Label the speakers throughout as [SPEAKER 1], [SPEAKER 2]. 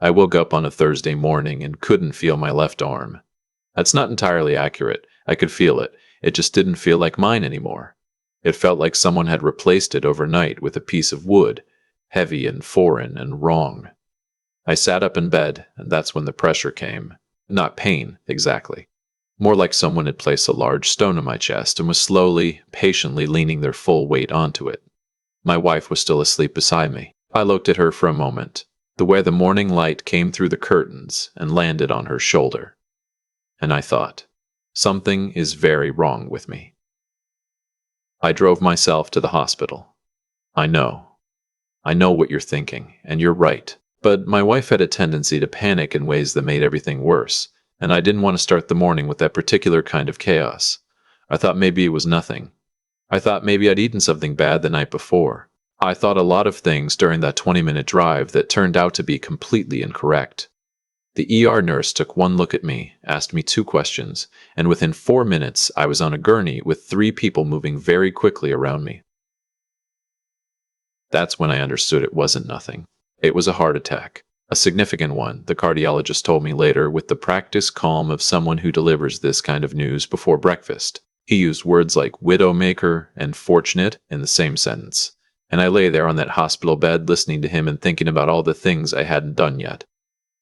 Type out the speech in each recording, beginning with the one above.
[SPEAKER 1] I woke up on a Thursday morning and couldn't feel my left arm. That's not entirely accurate. I could feel it. It just didn't feel like mine anymore. It felt like someone had replaced it overnight with a piece of wood, heavy and foreign and wrong. I sat up in bed, and that's when the pressure came. Not pain, exactly. More like someone had placed a large stone on my chest and was slowly, patiently leaning their full weight onto it. My wife was still asleep beside me. I looked at her for a moment, the way the morning light came through the curtains and landed on her shoulder. And I thought, something is very wrong with me. I drove myself to the hospital. I know what you're thinking, and you're right. But my wife had a tendency to panic in ways that made everything worse, and I didn't want to start the morning with that particular kind of chaos. I thought maybe it was nothing. I thought maybe I'd eaten something bad the night before. I thought a lot of things during that 20-minute drive that turned out to be completely incorrect. The ER nurse took one look at me, asked me 2 questions, and within 4 minutes I was on a gurney with 3 people moving very quickly around me. That's when I understood it wasn't nothing. It was a heart attack. A significant one, the cardiologist told me later, with the practiced calm of someone who delivers this kind of news before breakfast. He used words like widowmaker and fortunate in the same sentence. And I lay there on that hospital bed listening to him and thinking about all the things I hadn't done yet.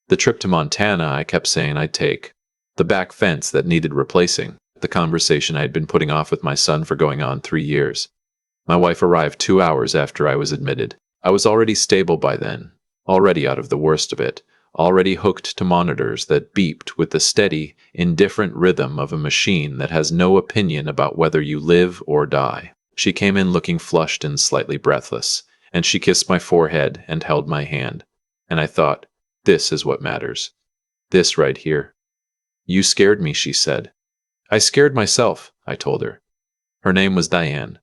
[SPEAKER 1] The trip to Montana I kept saying I'd take. The back fence that needed replacing. The conversation I had been putting off with my son for going on 3 years. My wife arrived 2 hours after I was admitted. I was already stable by then, already out of the worst of it, already hooked to monitors that beeped with the steady, indifferent rhythm of a machine that has no opinion about whether you live or die. She came in looking flushed and slightly breathless, and she kissed my forehead and held my hand. And I thought, this is what matters. This right here. You scared me, she said. I scared myself, I told her. Her name was Diane.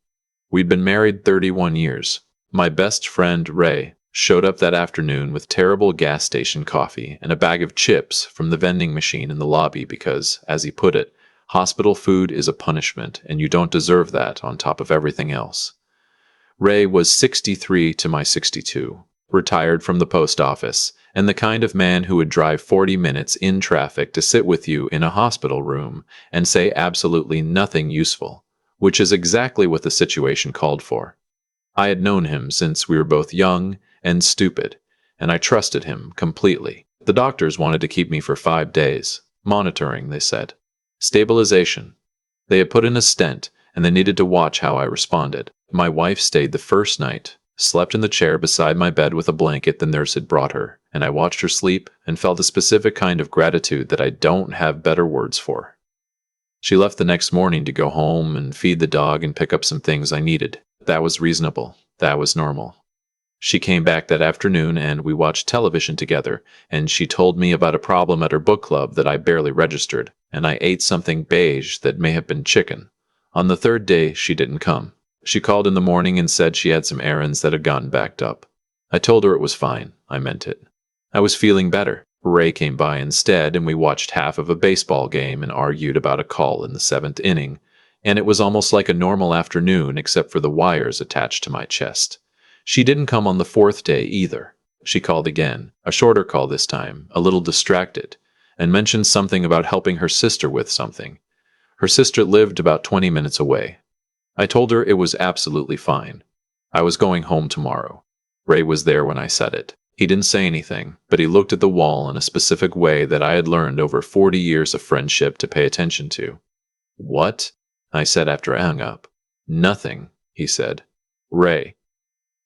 [SPEAKER 1] We'd been married 31 years. My best friend, Ray, showed up that afternoon with terrible gas station coffee and a bag of chips from the vending machine in the lobby because, as he put it, hospital food is a punishment, and you don't deserve that on top of everything else. Ray was 63 to my 62, retired from the post office, and the kind of man who would drive 40 minutes in traffic to sit with you in a hospital room and say absolutely nothing useful, which is exactly what the situation called for. I had known him since we were both young and stupid, and I trusted him completely. The doctors wanted to keep me for 5 days. Monitoring, they said. Stabilization. They had put in a stent, and they needed to watch how I responded. My wife stayed the first night, slept in the chair beside my bed with a blanket the nurse had brought her, and I watched her sleep and felt a specific kind of gratitude that I don't have better words for. She left the next morning to go home and feed the dog and pick up some things I needed. That was reasonable. That was normal. She came back that afternoon and we watched television together, and she told me about a problem at her book club that I barely registered, and I ate something beige that may have been chicken. On the 3rd day, she didn't come. She called in the morning and said she had some errands that had gotten backed up. I told her it was fine. I meant it. I was feeling better. Ray came by instead, and we watched half of a baseball game and argued about a call in the 7th inning, and it was almost like a normal afternoon except for the wires attached to my chest. She didn't come on the 4th day either. She called again, a shorter call this time, a little distracted, and mentioned something about helping her sister with something. Her sister lived about 20 minutes away. I told her it was absolutely fine. I was going home tomorrow. Ray was there when I said it. He didn't say anything, but he looked at the wall in a specific way that I had learned over 40 years of friendship to pay attention to. What? I said after I hung up. Nothing, he said. Ray.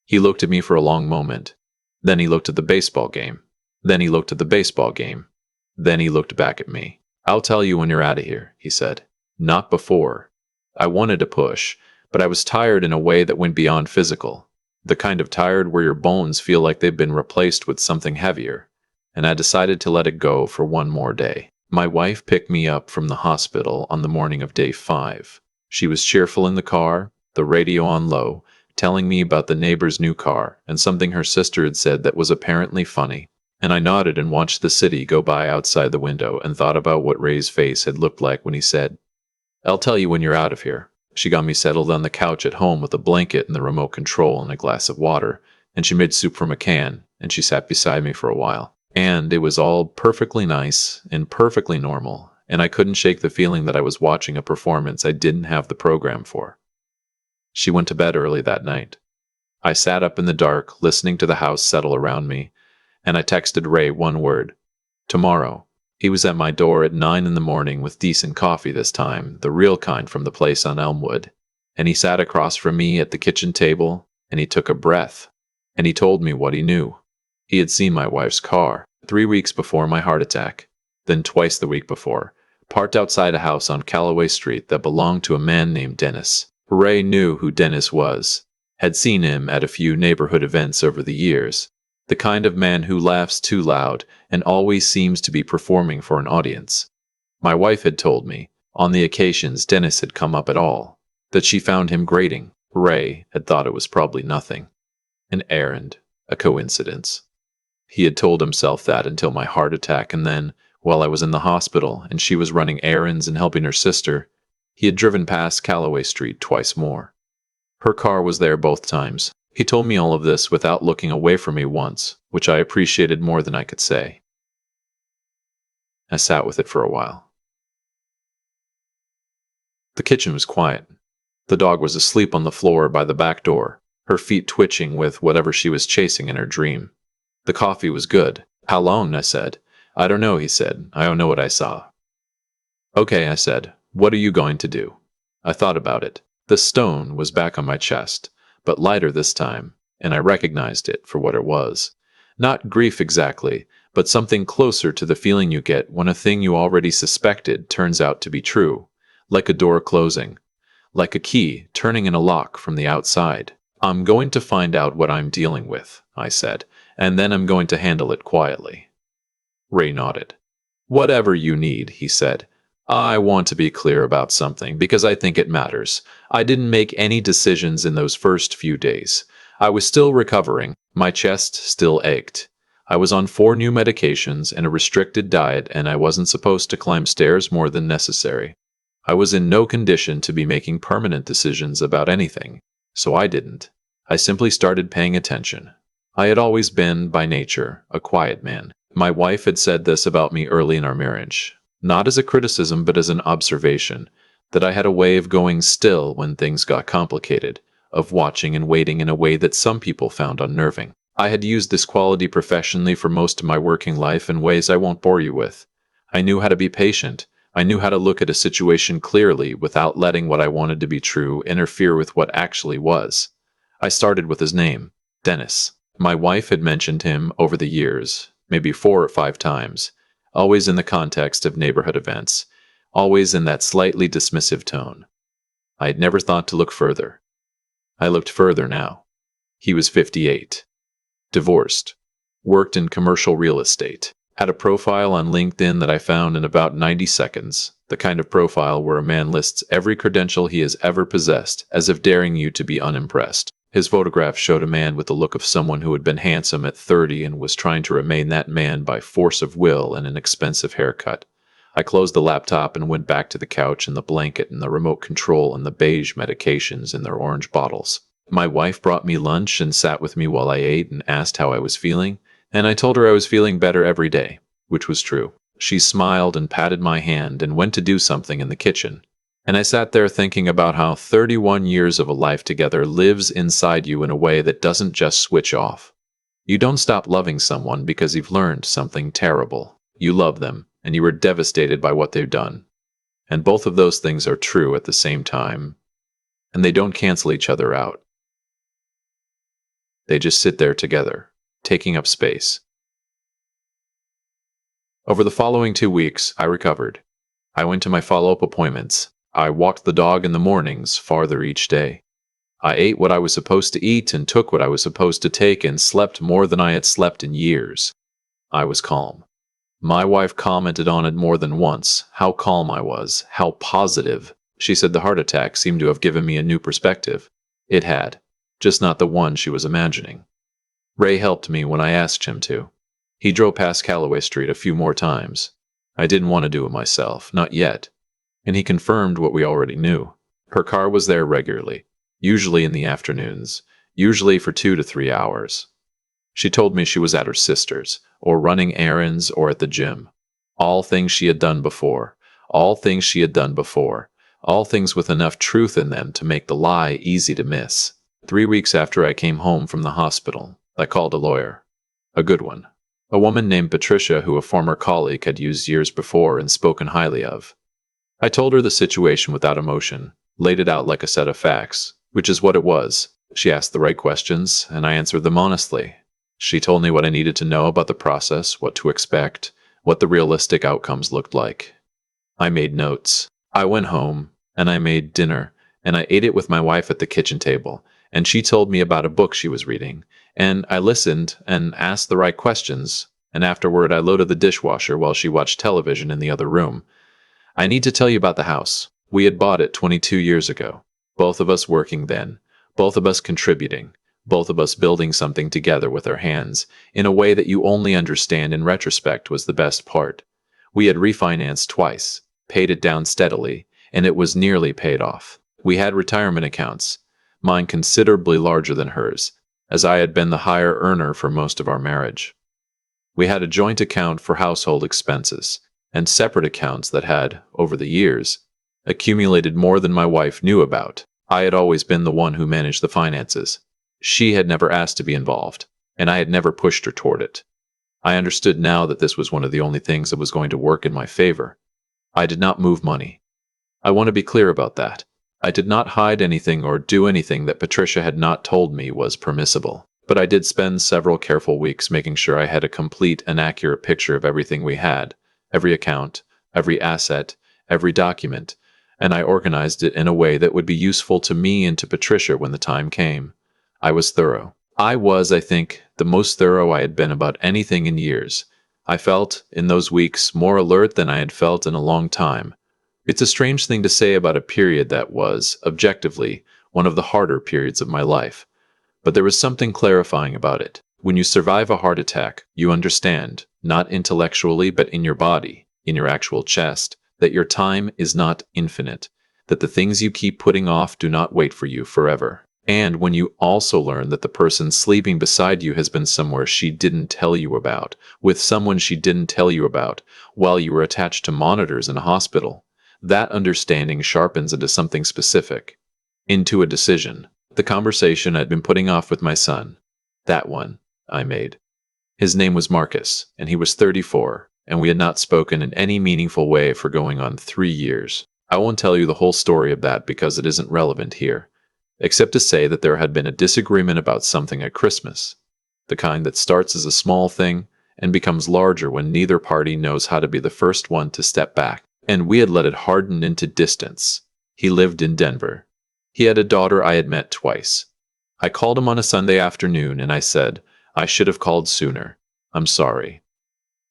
[SPEAKER 1] He looked at me for a long moment. Then he looked at the baseball game. Then he looked at the baseball game. Then he looked back at me. I'll tell you when you're out of here, he said. Not before. I wanted to push, but I was tired in a way that went beyond physical. The kind of tired where your bones feel like they've been replaced with something heavier, and I decided to let it go for one more day. My wife picked me up from the hospital on the morning of day 5. She was cheerful in the car, the radio on low, telling me about the neighbor's new car and something her sister had said that was apparently funny, and I nodded and watched the city go by outside the window and thought about what Ray's face had looked like when he said, I'll tell you when you're out of here. She got me settled on the couch at home with a blanket and the remote control and a glass of water, and she made soup from a can, and she sat beside me for a while. And it was all perfectly nice and perfectly normal, and I couldn't shake the feeling that I was watching a performance I didn't have the program for. She went to bed early that night. I sat up in the dark, listening to the house settle around me, and I texted Ray one word: tomorrow. He was at my door at 9 in the morning with decent coffee this time, the real kind from the place on Elmwood. And he sat across from me at the kitchen table, and he took a breath, and he told me what he knew. He had seen my wife's car 3 weeks before my heart attack, then twice the week before, parked outside a house on Callaway Street that belonged to a man named Dennis. Ray knew who Dennis was, had seen him at a few neighborhood events over the years, the kind of man who laughs too loud and always seems to be performing for an audience. My wife had told me, on the occasions Dennis had come up at all, that she found him grating. Ray had thought it was probably nothing. An errand, a coincidence. He had told himself that until my heart attack, and then, while I was in the hospital and she was running errands and helping her sister, he had driven past Callaway Street twice more. Her car was there both times. He told me all of this without looking away from me once, which I appreciated more than I could say. I sat with it for a while. The kitchen was quiet. The dog was asleep on the floor by the back door, her feet twitching with whatever she was chasing in her dream. The coffee was good. How long? I said. I don't know, he said. I don't know what I saw. Okay, I said. What are you going to do? I thought about it. The stone was back on my chest, but lighter this time, and I recognized it for what it was. Not grief exactly, but something closer to the feeling you get when a thing you already suspected turns out to be true, like a door closing, like a key turning in a lock from the outside. I'm going to find out what I'm dealing with, I said, and then I'm going to handle it quietly. Ray nodded. Whatever you need, he said. I want to be clear about something because I think it matters. I didn't make any decisions in those first few days. I was still recovering. My chest still ached. I was on 4 new medications and a restricted diet, and I wasn't supposed to climb stairs more than necessary. I was in no condition to be making permanent decisions about anything, so I didn't. I simply started paying attention. I had always been, by nature, a quiet man. My wife had said this about me early in our marriage. Not as a criticism, but as an observation, that I had a way of going still when things got complicated, of watching and waiting in a way that some people found unnerving. I had used this quality professionally for most of my working life in ways I won't bore you with. I knew how to be patient. I knew how to look at a situation clearly without letting what I wanted to be true interfere with what actually was. I started with his name, Dennis. My wife had mentioned him over the years, maybe 4 or 5 times. Always in the context of neighborhood events, always in that slightly dismissive tone. I had never thought to look further. I looked further now. He was 58. Divorced. Worked in commercial real estate. Had a profile on LinkedIn that I found in about 90 seconds. The kind of profile where a man lists every credential he has ever possessed, as if daring you to be unimpressed. His photograph showed a man with the look of someone who had been handsome at 30 and was trying to remain that man by force of will and an expensive haircut. I closed the laptop and went back to the couch and the blanket and the remote control and the beige medications in their orange bottles. My wife brought me lunch and sat with me while I ate and asked how I was feeling, and I told her I was feeling better every day, which was true. She smiled and patted my hand and went to do something in the kitchen. And I sat there thinking about how 31 years of a life together lives inside you in a way that doesn't just switch off. You don't stop loving someone because you've learned something terrible. You love them, and you are devastated by what they've done. And both of those things are true at the same time, and they don't cancel each other out. They just sit there together, taking up space. Over the following 2 weeks, I recovered. I went to my follow-up appointments. I walked the dog in the mornings, farther each day. I ate what I was supposed to eat and took what I was supposed to take and slept more than I had slept in years. I was calm. My wife commented on it more than once, how calm I was, how positive. She said the heart attack seemed to have given me a new perspective. It had, just not the one she was imagining. Ray helped me when I asked him to. He drove past Callaway Street a few more times. I didn't want to do it myself, not yet. And he confirmed what we already knew. Her car was there regularly, usually in the afternoons, usually for 2 to 3 hours. She told me she was at her sister's, or running errands, or at the gym. All things she had done before. All things she had done before. All things with enough truth in them to make the lie easy to miss. 3 weeks after I came home from the hospital, I called a lawyer. A good one. A woman named Patricia who a former colleague had used years before and spoken highly of. I told her the situation without emotion, laid it out like a set of facts, which is what it was. She asked the right questions, and I answered them honestly. She told me what I needed to know about the process, what to expect, what the realistic outcomes looked like. I made notes. I went home, and I made dinner, and I ate it with my wife at the kitchen table, and she told me about a book she was reading, and I listened and asked the right questions, and afterward I loaded the dishwasher while she watched television in the other room. I need to tell you about the house. We had bought it 22 years ago. Both of us working then. Both of us contributing. Both of us building something together with our hands, in a way that you only understand in retrospect was the best part. We had refinanced twice, paid it down steadily, and it was nearly paid off. We had retirement accounts, mine considerably larger than hers, as I had been the higher earner for most of our marriage. We had a joint account for household expenses, and separate accounts that had, over the years, accumulated more than my wife knew about. I had always been the one who managed the finances. She had never asked to be involved, and I had never pushed her toward it. I understood now that this was one of the only things that was going to work in my favor. I did not move money. I want to be clear about that. I did not hide anything or do anything that Patricia had not told me was permissible. But I did spend several careful weeks making sure I had a complete and accurate picture of everything we had, every account, every asset, every document, and I organized it in a way that would be useful to me and to Patricia when the time came. I was thorough. I was, I think, the most thorough I had been about anything in years. I felt, in those weeks, more alert than I had felt in a long time. It's a strange thing to say about a period that was, objectively, one of the harder periods of my life. But there was something clarifying about it. When you survive a heart attack, you understand, not intellectually but in your body, in your actual chest, that your time is not infinite, that the things you keep putting off do not wait for you forever. And when you also learn that the person sleeping beside you has been somewhere she didn't tell you about, with someone she didn't tell you about, while you were attached to monitors in a hospital, that understanding sharpens into something specific, into a decision. The conversation I'd been putting off with my son, that one, I made. His name was Marcus, and he was 34, and we had not spoken in any meaningful way for going on 3 years. I won't tell you the whole story of that because it isn't relevant here, except to say that there had been a disagreement about something at Christmas, the kind that starts as a small thing and becomes larger when neither party knows how to be the first one to step back, and we had let it harden into distance. He lived in Denver. He had a daughter I had met twice. I called him on a Sunday afternoon and I said, I should have called sooner. I'm sorry.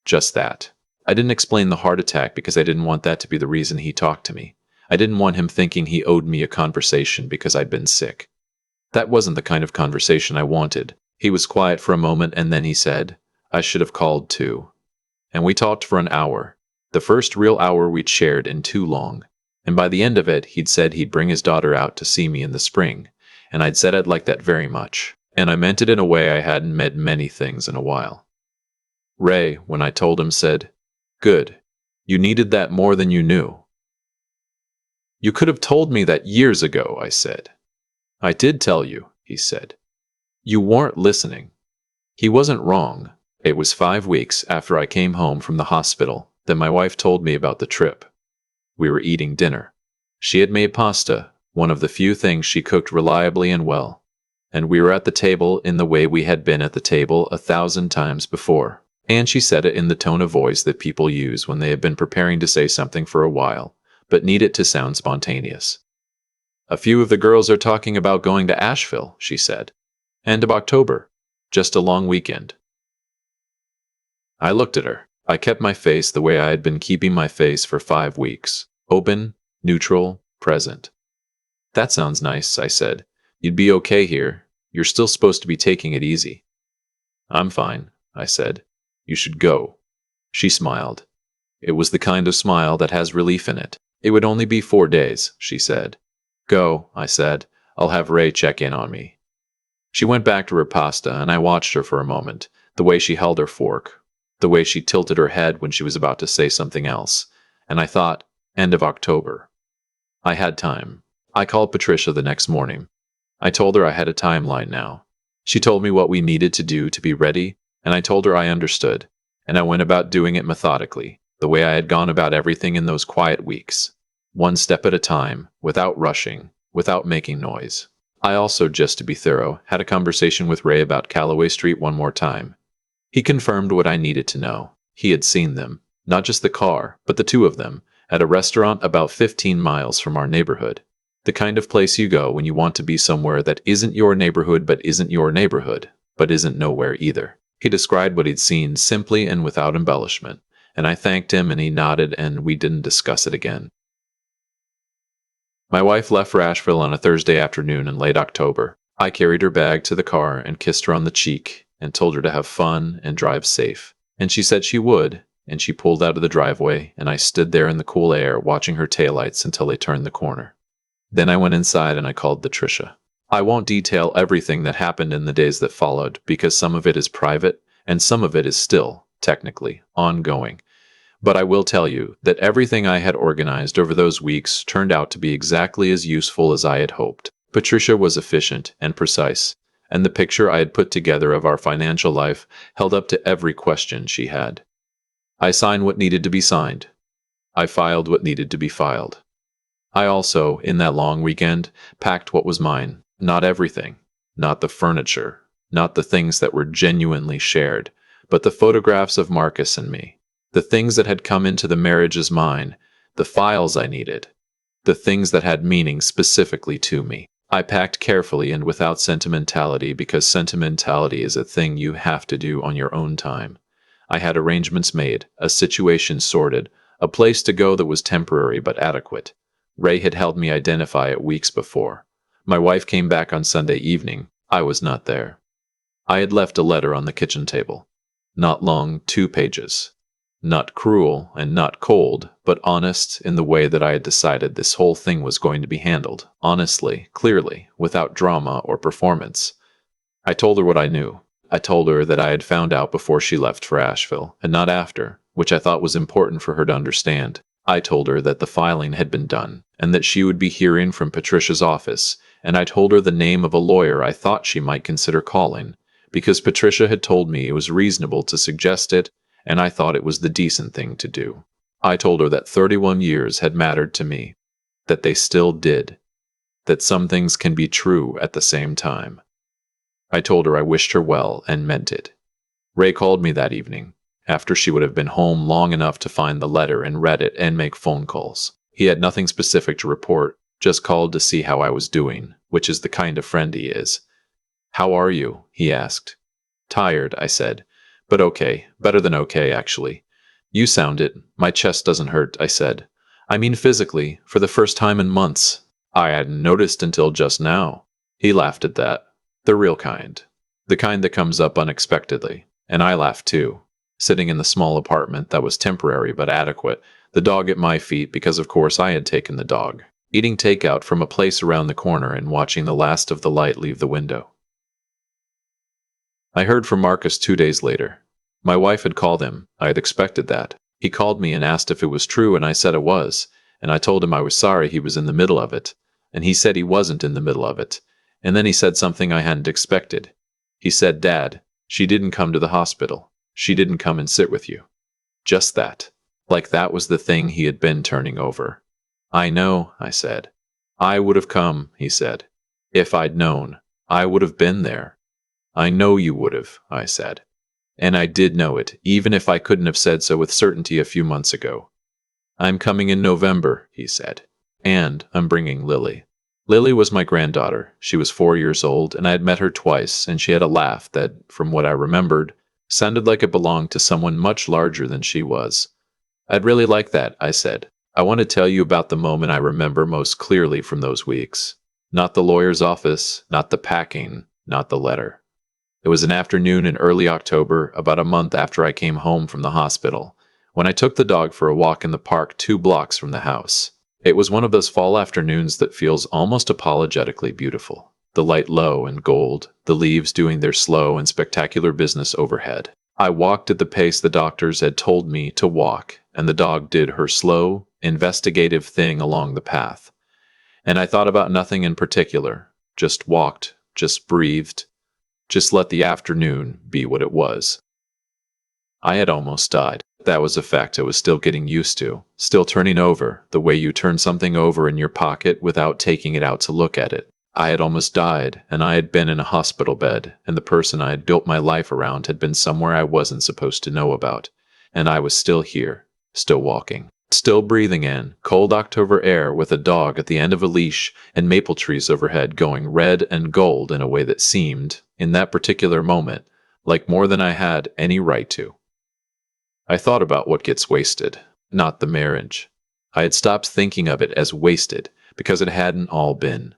[SPEAKER 1] Just that. I didn't explain the heart attack because I didn't want that to be the reason he talked to me. I didn't want him thinking he owed me a conversation because I'd been sick. That wasn't the kind of conversation I wanted. He was quiet for a moment and then he said, I should have called too. And we talked for an hour, the first real hour we'd shared in too long. And by the end of it, he'd said he'd bring his daughter out to see me in the spring, and I'd said I'd like that very much. And I meant it in a way I hadn't meant many things in a while. Ray, when I told him, said, Good. You needed that more than you knew. You could have told me that years ago, I said. I did tell you, he said. You weren't listening. He wasn't wrong. It was 5 weeks after I came home from the hospital that my wife told me about the trip. We were eating dinner. She had made pasta, one of the few things she cooked reliably and well, and we were at the table in the way we had been at the table 1,000 times before. And she said it in the tone of voice that people use when they have been preparing to say something for a while, but need it to sound spontaneous. A few of the girls are talking about going to Asheville, she said. End of October. Just a long weekend. I looked at her. I kept my face the way I had been keeping my face for 5 weeks. Open, neutral, present. That sounds nice, I said. You'd be okay here. You're still supposed to be taking it easy. I'm fine, I said. You should go. She smiled. It was the kind of smile that has relief in it. It would only be 4 days, she said. Go, I said. I'll have Ray check in on me. She went back to her pasta, and I watched her for a moment, the way she held her fork, the way she tilted her head when she was about to say something else, and I thought, end of October. I had time. I called Patricia the next morning. I told her I had a timeline now. She told me what we needed to do to be ready, and I told her I understood, and I went about doing it methodically, the way I had gone about everything in those quiet weeks. One step at a time, without rushing, without making noise. I also, just to be thorough, had a conversation with Ray about Calloway Street one more time. He confirmed what I needed to know. He had seen them, not just the car, but the two of them, at a restaurant about 15 miles from our neighborhood. The kind of place you go when you want to be somewhere that isn't your neighborhood but isn't your neighborhood, but isn't nowhere either. He described what he'd seen simply and without embellishment, and I thanked him and he nodded and we didn't discuss it again. My wife left for Asheville on a Thursday afternoon in late October. I carried her bag to the car and kissed her on the cheek and told her to have fun and drive safe. And she said she would, and she pulled out of the driveway and I stood there in the cool air watching her taillights until they turned the corner. Then I went inside and I called Patricia. I won't detail everything that happened in the days that followed because some of it is private and some of it is still, technically, ongoing. But I will tell you that everything I had organized over those weeks turned out to be exactly as useful as I had hoped. Patricia was efficient and precise, and the picture I had put together of our financial life held up to every question she had. I signed what needed to be signed. I filed what needed to be filed. I also, in that long weekend, packed what was mine. Not everything, not the furniture, not the things that were genuinely shared, but the photographs of Marcus and me. The things that had come into the marriage as mine, the files I needed, the things that had meaning specifically to me. I packed carefully and without sentimentality because sentimentality is a thing you have to do on your own time. I had arrangements made, a situation sorted, a place to go that was temporary but adequate. Ray had helped me identify it weeks before. My wife came back on Sunday evening. I was not there. I had left a letter on the kitchen table. Not long, 2 pages. Not cruel and not cold, but honest in the way that I had decided this whole thing was going to be handled, honestly, clearly, without drama or performance. I told her what I knew. I told her that I had found out before she left for Asheville, and not after, which I thought was important for her to understand. I told her that the filing had been done, and that she would be hearing from Patricia's office, and I told her the name of a lawyer I thought she might consider calling, because Patricia had told me it was reasonable to suggest it, and I thought it was the decent thing to do. I told her that 31 years had mattered to me, that they still did, that some things can be true at the same time. I told her I wished her well and meant it. Ray called me that evening, after she would have been home long enough to find the letter and read it and make phone calls. He had nothing specific to report, just called to see how I was doing, which is the kind of friend he is. "How are you?" he asked. "Tired," I said. "But okay, better than okay, actually." "You sound it. My chest doesn't hurt," I said. "I mean physically, for the first time in months. I hadn't noticed until just now." He laughed at that. The real kind. The kind that comes up unexpectedly. And I laughed too. Sitting in the small apartment that was temporary but adequate, the dog at my feet because of course I had taken the dog. Eating takeout from a place around the corner and watching the last of the light leave the window. I heard from Marcus 2 days later. My wife had called him. I had expected that. He called me and asked if it was true, and I said it was, and I told him I was sorry he was in the middle of it, and he said he wasn't in the middle of it, and then he said something I hadn't expected. He said, "Dad, she didn't come to the hospital. She didn't come and sit with you." Just that. Like that was the thing he had been turning over. "I know," I said. "I would have come," he said. "If I'd known. I would have been there." "I know you would have," I said. And I did know it, even if I couldn't have said so with certainty a few months ago. "I'm coming in November," he said. "And I'm bringing Lily." Lily was my granddaughter. She was 4 years old, and I had met her twice, and she had a laugh that, from what I remembered, sounded like it belonged to someone much larger than she was. "I'd really like that," I said. "I want to tell you about the moment I remember most clearly from those weeks. Not the lawyer's office, not the packing, not the letter. It was an afternoon in early October, about a month after I came home from the hospital, when I took the dog for a walk in the park 2 blocks from the house. It was one of those fall afternoons that feels almost apologetically beautiful. the light low and gold, the leaves doing their slow and spectacular business overhead. I walked at the pace the doctors had told me to walk, and the dog did her slow, investigative thing along the path. And I thought about nothing in particular, just walked, just breathed, just let the afternoon be what it was. I had almost died. That was a fact I was still getting used to, still turning over, the way you turn something over in your pocket without taking it out to look at it. I had almost died, and I had been in a hospital bed, and the person I had built my life around had been somewhere I wasn't supposed to know about. And I was still here, still walking, still breathing in cold October air with a dog at the end of a leash and maple trees overhead going red and gold in a way that seemed, in that particular moment, like more than I had any right to. I thought about what gets wasted, not the marriage. I had stopped thinking of it as wasted because it hadn't all been.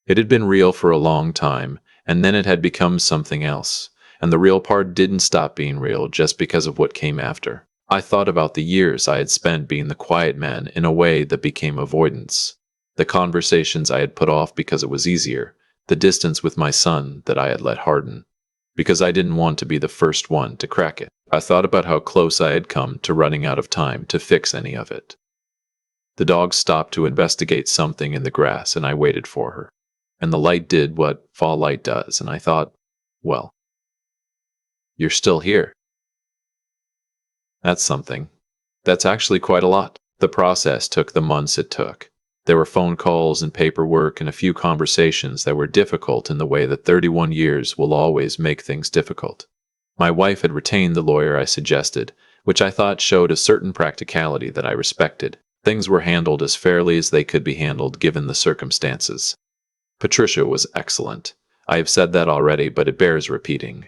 [SPEAKER 1] It had been real for a long time, and then it had become something else, and the real part didn't stop being real just because of what came after. I thought about the years I had spent being the quiet man in a way that became avoidance, the conversations I had put off because it was easier, the distance with my son that I had let harden, because I didn't want to be the first one to crack it. I thought about how close I had come to running out of time to fix any of it. The dog stopped to investigate something in the grass, and I waited for her. And the light did what fall light does, and I thought, well, you're still here. That's something. That's actually quite a lot. The process took the months it took. There were phone calls and paperwork and a few conversations that were difficult in the way that 31 years will always make things difficult. My wife had retained the lawyer I suggested, which I thought showed a certain practicality that I respected. Things were handled as fairly as they could be handled given the circumstances. Patricia was excellent. I have said that already, but it bears repeating.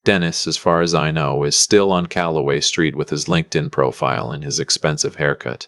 [SPEAKER 1] Dennis, as far as I know, is still on Calloway Street with his LinkedIn profile and his expensive haircut.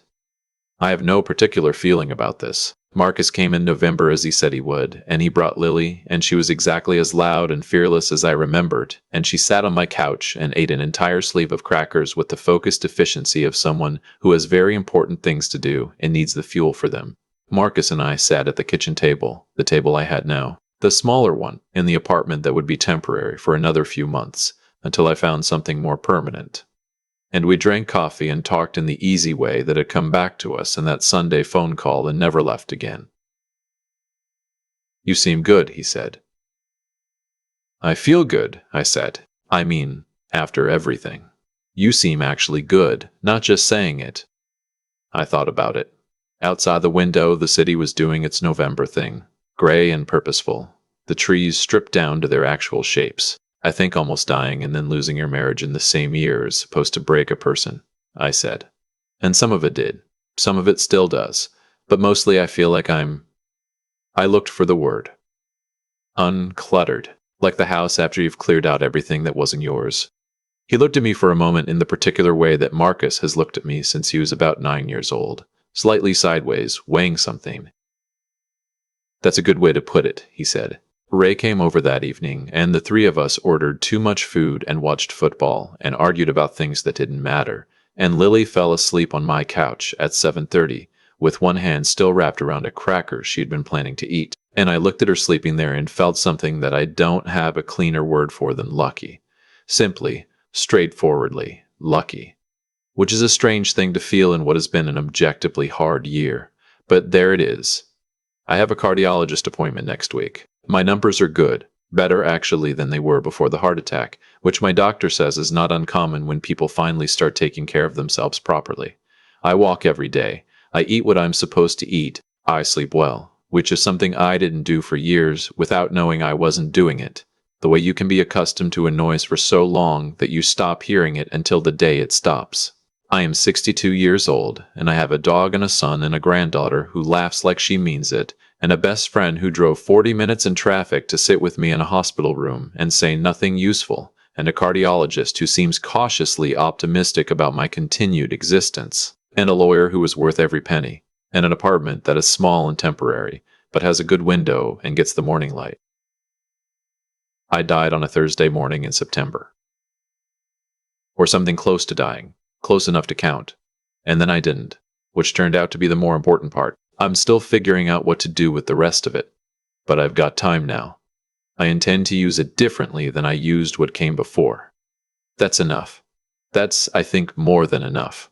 [SPEAKER 1] I have no particular feeling about this. Marcus came in November as he said he would, and he brought Lily, and she was exactly as loud and fearless as I remembered, and she sat on my couch and ate an entire sleeve of crackers with the focused efficiency of someone who has very important things to do and needs the fuel for them. Marcus and I sat at the kitchen table, the table I had now, the smaller one, in the apartment that would be temporary for another few months, until I found something more permanent. And we drank coffee and talked in the easy way that had come back to us in that Sunday phone call and never left again. "You seem good," he said. "I feel good," I said. "I mean, after everything. You seem actually good, not just saying it." I thought about it. Outside the window, the city was doing its November thing, gray and purposeful, the trees stripped down to their actual shapes. "I think almost dying and then losing your marriage in the same year is supposed to break a person," I said. "And some of it did. Some of it still does. But mostly I feel like I looked for the word. Uncluttered. Like the house after you've cleared out everything that wasn't yours." He looked at me for a moment in the particular way that Marcus has looked at me since he was about 9 years old, slightly sideways, weighing something. "That's a good way to put it," he said. Ray came over that evening, and the three of us ordered too much food and watched football and argued about things that didn't matter, and Lily fell asleep on my couch at 7:30, with one hand still wrapped around a cracker she'd been planning to eat, and I looked at her sleeping there and felt something that I don't have a cleaner word for than lucky. Simply, straightforwardly, lucky. Which is a strange thing to feel in what has been an objectively hard year. But there it is. I have a cardiologist appointment next week. My numbers are good, better actually than they were before the heart attack, which my doctor says is not uncommon when people finally start taking care of themselves properly. I walk every day. I eat what I'm supposed to eat. I sleep well, which is something I didn't do for years without knowing I wasn't doing it. The way you can be accustomed to a noise for so long that you stop hearing it until the day it stops. I am 62 years old, and I have a dog and a son and a granddaughter who laughs like she means it, and a best friend who drove 40 minutes in traffic to sit with me in a hospital room and say nothing useful, and a cardiologist who seems cautiously optimistic about my continued existence, and a lawyer who is worth every penny, and an apartment that is small and temporary, but has a good window and gets the morning light. I died on a Thursday morning in September. Or something close to dying, close enough to count. And then I didn't, which turned out to be the more important part. I'm still figuring out what to do with the rest of it. but I've got time now. I intend to use it differently than I used what came before. That's enough. That's, I think, more than enough.